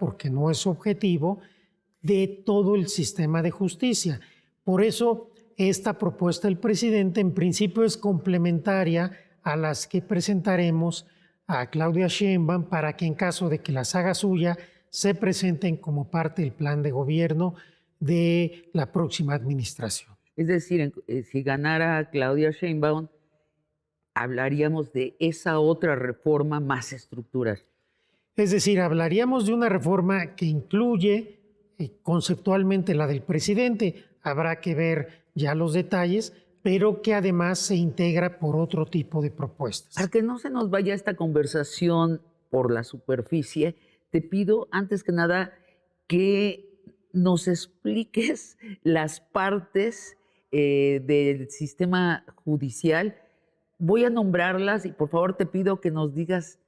porque no es objetivo, de todo el sistema de justicia. Por eso, esta propuesta del presidente en principio es complementaria a las que presentaremos a Claudia Sheinbaum para que en caso de que las haga suya, se presenten como parte del plan de gobierno de la próxima administración. Es decir, si ganara Claudia Sheinbaum, hablaríamos de esa otra reforma más estructural. Es decir, hablaríamos de una reforma que incluye conceptualmente la del presidente, habrá que ver ya los detalles, pero que además se integra por otro tipo de propuestas. Para que no se nos vaya esta conversación por la superficie, te pido antes que nada que nos expliques las partes del sistema judicial. Voy a nombrarlas y por favor te pido que nos digas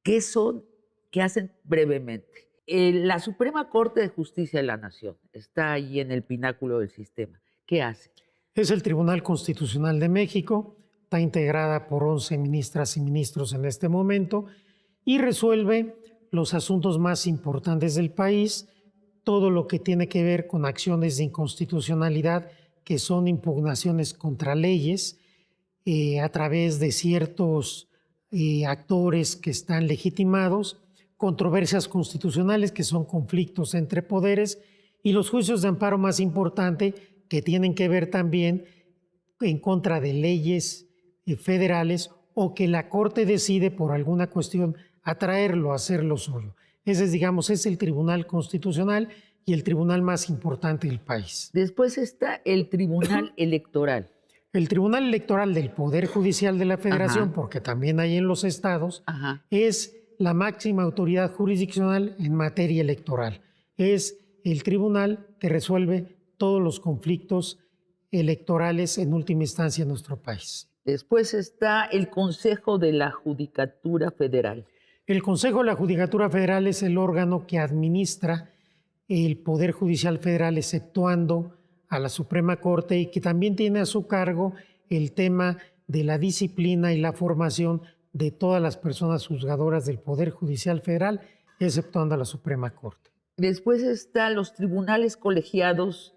qué son, qué hacen brevemente. La Suprema Corte de Justicia de la Nación está ahí en el pináculo del sistema. ¿Qué hace? Es el Tribunal Constitucional de México, está integrada por 11 ministras y ministros en este momento y resuelve los asuntos más importantes del país, todo lo que tiene que ver con acciones de inconstitucionalidad, que son impugnaciones contra leyes a través de ciertos actores que están legitimados, controversias constitucionales, que son conflictos entre poderes, y los juicios de amparo más importantes, que tienen que ver también en contra de leyes federales o que la Corte decide por alguna cuestión atraerlo a hacerlo suyo. Ese es, digamos, es el Tribunal Constitucional y el tribunal más importante del país. Después está el Tribunal Electoral. El Tribunal Electoral del Poder Judicial de la Federación, porque también hay en los estados, es la máxima autoridad jurisdiccional en materia electoral. Es el tribunal que resuelve todos los conflictos electorales en última instancia en nuestro país. Después está el Consejo de la Judicatura Federal. El Consejo de la Judicatura Federal es el órgano que administra el Poder Judicial Federal, exceptuando a la Suprema Corte, y que también tiene a su cargo el tema de la disciplina y la formación de todas las personas juzgadoras del Poder Judicial Federal, exceptuando a la Suprema Corte. Después están los tribunales colegiados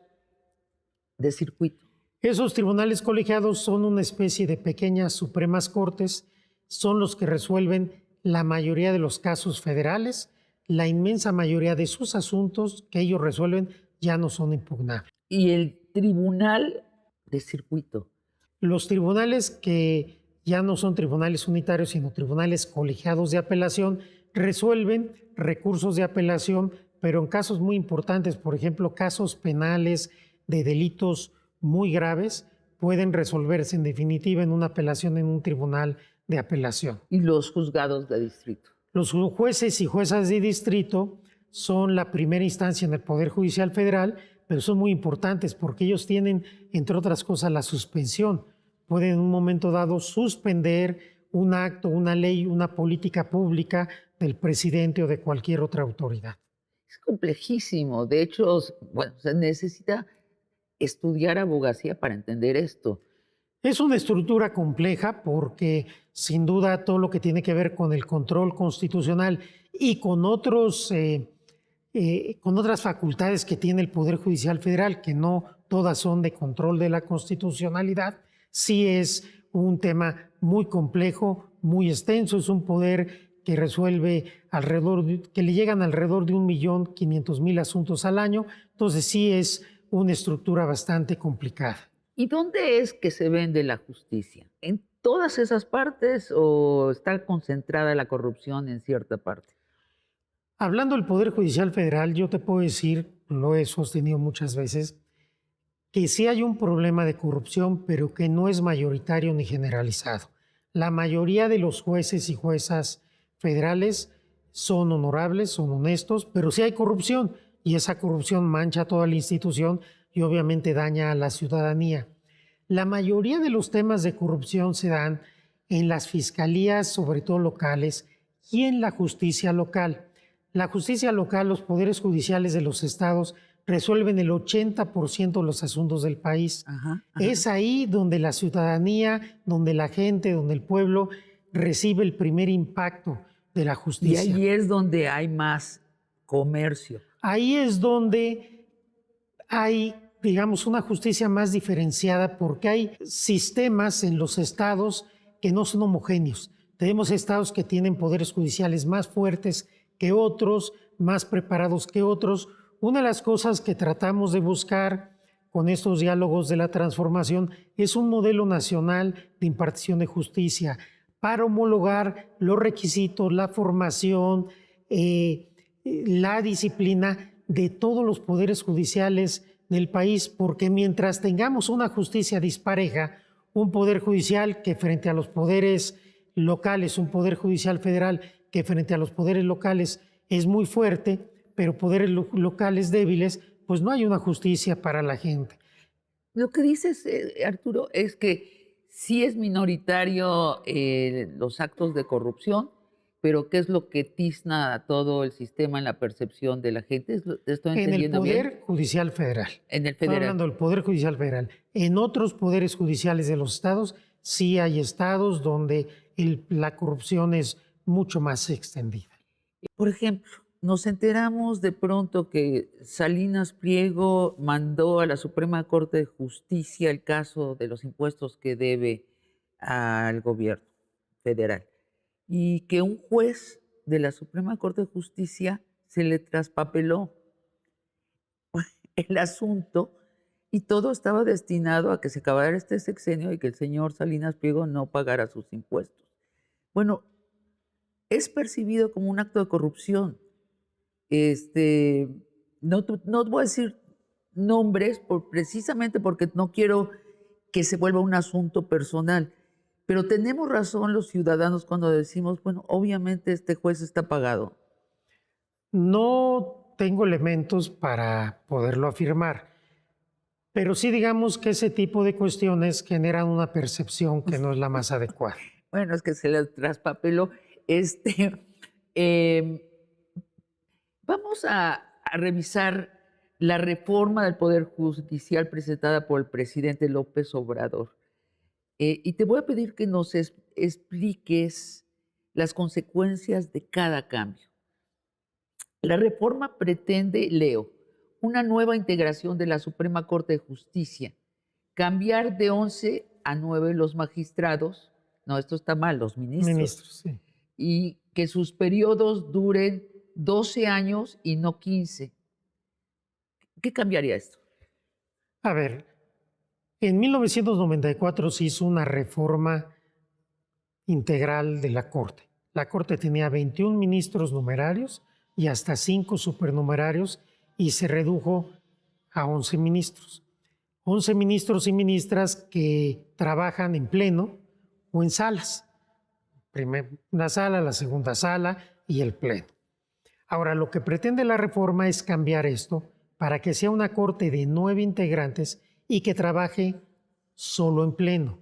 de circuito. Esos tribunales colegiados son una especie de pequeñas Supremas Cortes, son los que resuelven la mayoría de los casos federales, la inmensa mayoría de sus asuntos que ellos resuelven ya no son impugnables. Y el tribunal de circuito. Los tribunales que ya no son tribunales unitarios, sino tribunales colegiados de apelación, resuelven recursos de apelación, pero en casos muy importantes, por ejemplo, casos penales de delitos muy graves, pueden resolverse en definitiva en una apelación en un tribunal de apelación. ¿Y los juzgados de distrito? Los jueces y juezas de distrito son la primera instancia en el Poder Judicial Federal, pero son muy importantes porque ellos tienen, entre otras cosas, la suspensión. Pueden en un momento dado suspender un acto, una ley, una política pública del presidente o de cualquier otra autoridad. Es complejísimo. De hecho, bueno, se necesita estudiar abogacía para entender esto. Es una estructura compleja porque, sin duda, todo lo que tiene que ver con el control constitucional y con otras facultades que tiene el Poder Judicial Federal, que no todas son de control de la constitucionalidad, sí es un tema muy complejo, muy extenso. Es un poder que resuelve que le llegan alrededor de 1.500.000 asuntos al año. Entonces sí es una estructura bastante complicada. ¿Y dónde es que se vende la justicia? ¿En todas esas partes o está concentrada la corrupción en cierta parte? Hablando del Poder Judicial Federal, yo te puedo decir, lo he sostenido muchas veces, que sí hay un problema de corrupción, pero que no es mayoritario ni generalizado. La mayoría de los jueces y juezas federales son honorables, son honestos, pero sí hay corrupción, y esa corrupción mancha toda la institución y obviamente daña a la ciudadanía. La mayoría de los temas de corrupción se dan en las fiscalías, sobre todo locales, y en la justicia local. La justicia local, los poderes judiciales de los estados resuelven el 80% de los asuntos del país. Es ahí donde la ciudadanía, donde la gente, donde el pueblo recibe el primer impacto de la justicia. Y ahí es donde hay más comercio. Ahí es donde hay, digamos, una justicia más diferenciada porque hay sistemas en los estados que no son homogéneos. Tenemos estados que tienen poderes judiciales más fuertes que otros, más preparados que otros. Una de las cosas que tratamos de buscar con estos diálogos de la transformación es un modelo nacional de impartición de justicia para homologar los requisitos, la formación, la disciplina de todos los poderes judiciales del país, porque mientras tengamos una justicia dispareja, un poder judicial que frente a los poderes locales, un poder judicial federal que frente a los poderes locales es muy fuerte, pero poderes locales débiles, pues no hay una justicia para la gente. Lo que dices, Arturo, es que sí es minoritario los actos de corrupción, pero ¿qué es lo que tizna a todo el sistema en la percepción de la gente? ¿Te estoy En el entendiendo bien? Poder Judicial Federal. En el Estoy federal. hablando del Poder Judicial Federal. En otros poderes judiciales de los estados, sí hay estados donde la corrupción es mucho más extendida. Por ejemplo, nos enteramos de pronto que Salinas Pliego mandó a la Suprema Corte de Justicia el caso de los impuestos que debe al gobierno federal y que un juez de la Suprema Corte de Justicia se le traspapeló el asunto y todo estaba destinado a que se acabara este sexenio y que el señor Salinas Pliego no pagara sus impuestos. Bueno, es percibido como un acto de corrupción. No voy a decir nombres precisamente porque no quiero que se vuelva un asunto personal, pero tenemos razón los ciudadanos cuando decimos, bueno, obviamente este juez está pagado. No tengo elementos para poderlo afirmar, pero sí digamos que ese tipo de cuestiones generan una percepción que no es la más adecuada. Bueno, es que se le traspapeló. Eh, Vamos a revisar la reforma del Poder Judicial presentada por el presidente López Obrador. Y te voy a pedir que nos expliques las consecuencias de cada cambio. La reforma pretende, leo, una nueva integración de la Suprema Corte de Justicia, cambiar de 11 a 9 los magistrados, no, esto está mal, los ministros, Sí. y que sus periodos duren 12 años y no 15. ¿Qué cambiaría esto? A ver, en 1994 se hizo una reforma integral de la Corte. La Corte tenía 21 ministros numerarios y hasta 5 supernumerarios y se redujo a 11 ministros. 11 ministros y ministras que trabajan en pleno o en salas. Una sala, la segunda sala y el pleno. Ahora, lo que pretende la reforma es cambiar esto para que sea una corte de 9 integrantes y que trabaje solo en pleno,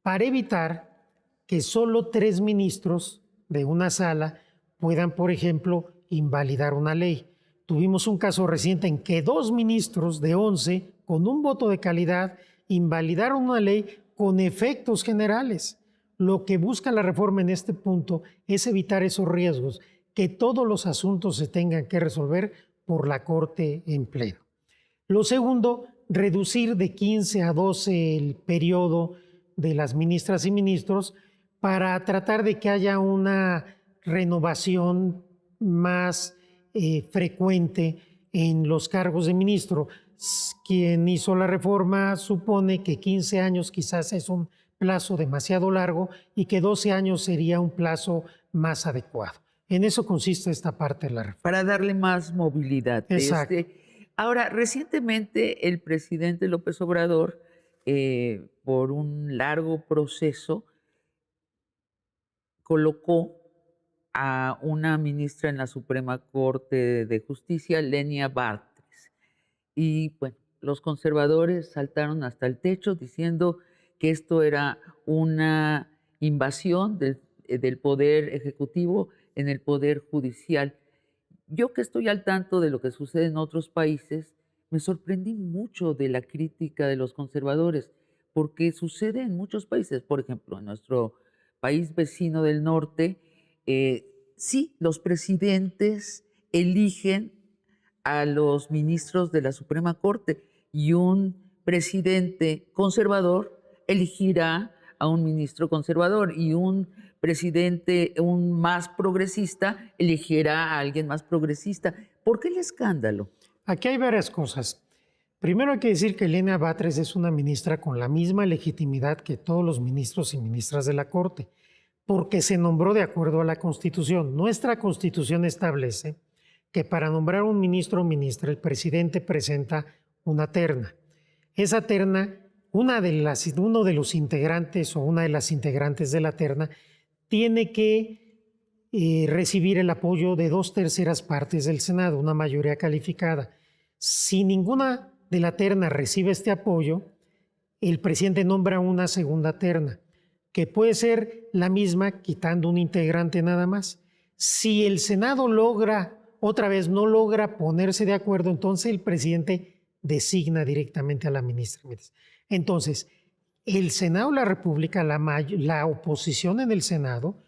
para evitar que solo 3 ministros de una sala puedan, por ejemplo, invalidar una ley. Tuvimos un caso reciente en que 2 ministros de 11, con un voto de calidad, invalidaron una ley con efectos generales. Lo que busca la reforma en este punto es evitar esos riesgos, que todos los asuntos se tengan que resolver por la Corte en pleno. Lo segundo, reducir de 15 a 12 el periodo de las ministras y ministros para tratar de que haya una renovación más frecuente en los cargos de ministro. Quien hizo la reforma supone que 15 años quizás es un plazo demasiado largo y que 12 años sería un plazo más adecuado. En eso consiste esta parte de la reforma. Para darle más movilidad. Exacto. Ahora, recientemente el presidente López Obrador, por un largo proceso, colocó a una ministra en la Suprema Corte de Justicia, Lenia Batres. Y bueno, los conservadores saltaron hasta el techo diciendo que esto era una invasión del poder ejecutivo en el poder judicial. Yo que estoy al tanto de lo que sucede en otros países, me sorprendí mucho de la crítica de los conservadores, porque sucede en muchos países. Por ejemplo, en nuestro país vecino del norte, sí, los presidentes eligen a los ministros de la Suprema Corte y un presidente conservador elegirá a un ministro conservador y un presidente, un más progresista, elegirá a alguien más progresista. ¿Por qué el escándalo? Aquí hay varias cosas. Primero hay que decir que Elena Batres es una ministra con la misma legitimidad que todos los ministros y ministras de la Corte, porque se nombró de acuerdo a la Constitución. Nuestra Constitución establece que para nombrar un ministro o ministra, el presidente presenta una terna. Esa terna, uno de los integrantes o una de las integrantes de la terna tiene que recibir el apoyo de 2/3 partes del Senado, una mayoría calificada. Si ninguna de la terna recibe este apoyo, el presidente nombra una segunda terna, que puede ser la misma quitando un integrante nada más. Si el Senado no logra ponerse de acuerdo, entonces el presidente designa directamente a la ministra. Entonces, el Senado de la República, la oposición en el Senado,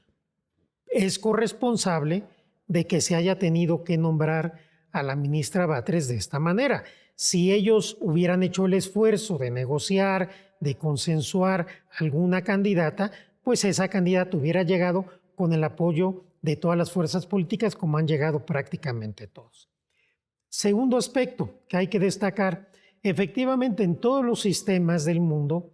es corresponsable de que se haya tenido que nombrar a la ministra Batres de esta manera. Si ellos hubieran hecho el esfuerzo de negociar, de consensuar alguna candidata, pues esa candidata hubiera llegado con el apoyo de todas las fuerzas políticas, como han llegado prácticamente todos. Segundo aspecto que hay que destacar, efectivamente en todos los sistemas del mundo,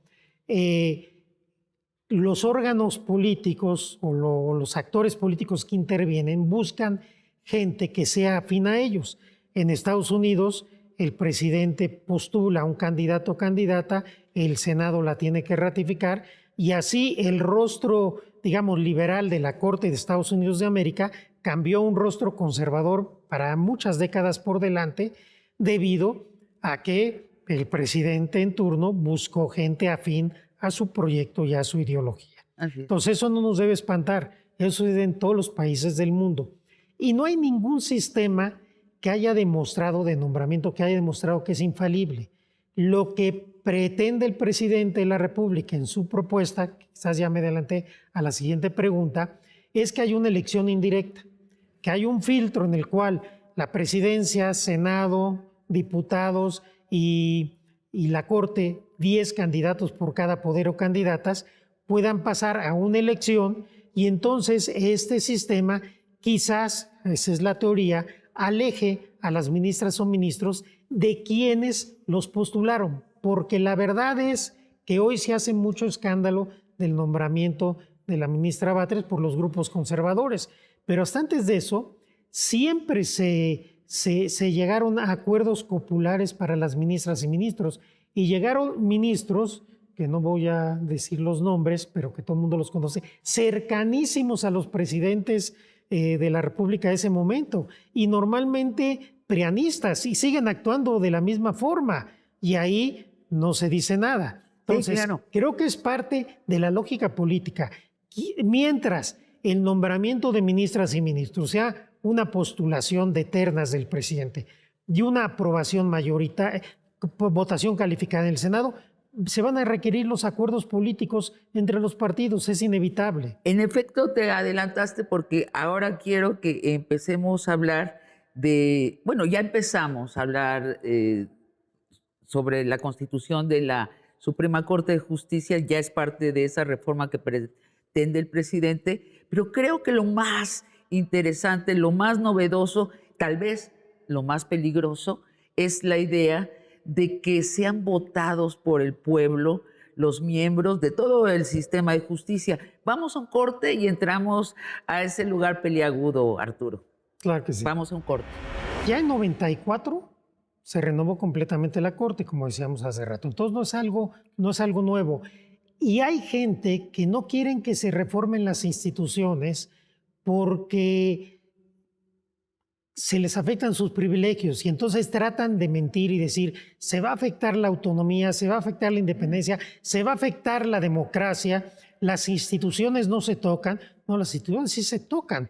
los órganos políticos o los actores políticos que intervienen buscan gente que sea afín a ellos. En Estados Unidos, el presidente postula a un candidato o candidata, el Senado la tiene que ratificar y así el rostro, digamos, liberal de la Corte de Estados Unidos de América cambió a un rostro conservador para muchas décadas por delante debido a que el presidente en turno buscó gente afín a su proyecto y a su ideología. Entonces eso no nos debe espantar, eso es en todos los países del mundo. Y no hay ningún sistema que haya demostrado de nombramiento, que haya demostrado que es infalible. Lo que pretende el presidente de la República en su propuesta, quizás ya me adelanté a la siguiente pregunta, es que hay una elección indirecta, que hay un filtro en el cual la presidencia, Senado, diputados y la Corte, 10 candidatos por cada poder o candidatas, puedan pasar a una elección y entonces este sistema quizás, esa es la teoría, aleje a las ministras o ministros de quienes los postularon, porque la verdad es que hoy se hace mucho escándalo del nombramiento de la ministra Batres por los grupos conservadores, pero hasta antes de eso siempre se llegaron a acuerdos populares para las ministras y ministros, y llegaron ministros, que no voy a decir los nombres, pero que todo el mundo los conoce, cercanísimos a los presidentes de la República de ese momento, y normalmente prianistas, y siguen actuando de la misma forma, y ahí no se dice nada. Entonces, sí, claro, creo que es parte de la lógica política. Mientras el nombramiento de ministras y ministros sea una postulación de ternas del presidente y una aprobación mayoritaria, votación calificada en el Senado, se van a requerir los acuerdos políticos entre los partidos, es inevitable. En efecto, te adelantaste porque ahora quiero que empecemos a hablar de, bueno, ya empezamos a hablar sobre la constitución de la Suprema Corte de Justicia, ya es parte de esa reforma que pretende el presidente, pero creo que lo más interesante, lo más novedoso, tal vez lo más peligroso, es la idea de que sean votados por el pueblo los miembros de todo el sistema de justicia. Vamos a un corte y entramos a ese lugar peliagudo, Arturo. Claro que sí. Vamos a un corte. Ya en 94 se renovó completamente la Corte, como decíamos hace rato. Entonces no es algo nuevo. Y hay gente que no quieren que se reformen las instituciones porque se les afectan sus privilegios y entonces tratan de mentir y decir se va a afectar la autonomía, se va a afectar la independencia, se va a afectar la democracia, las instituciones no se tocan. No, las instituciones sí se tocan.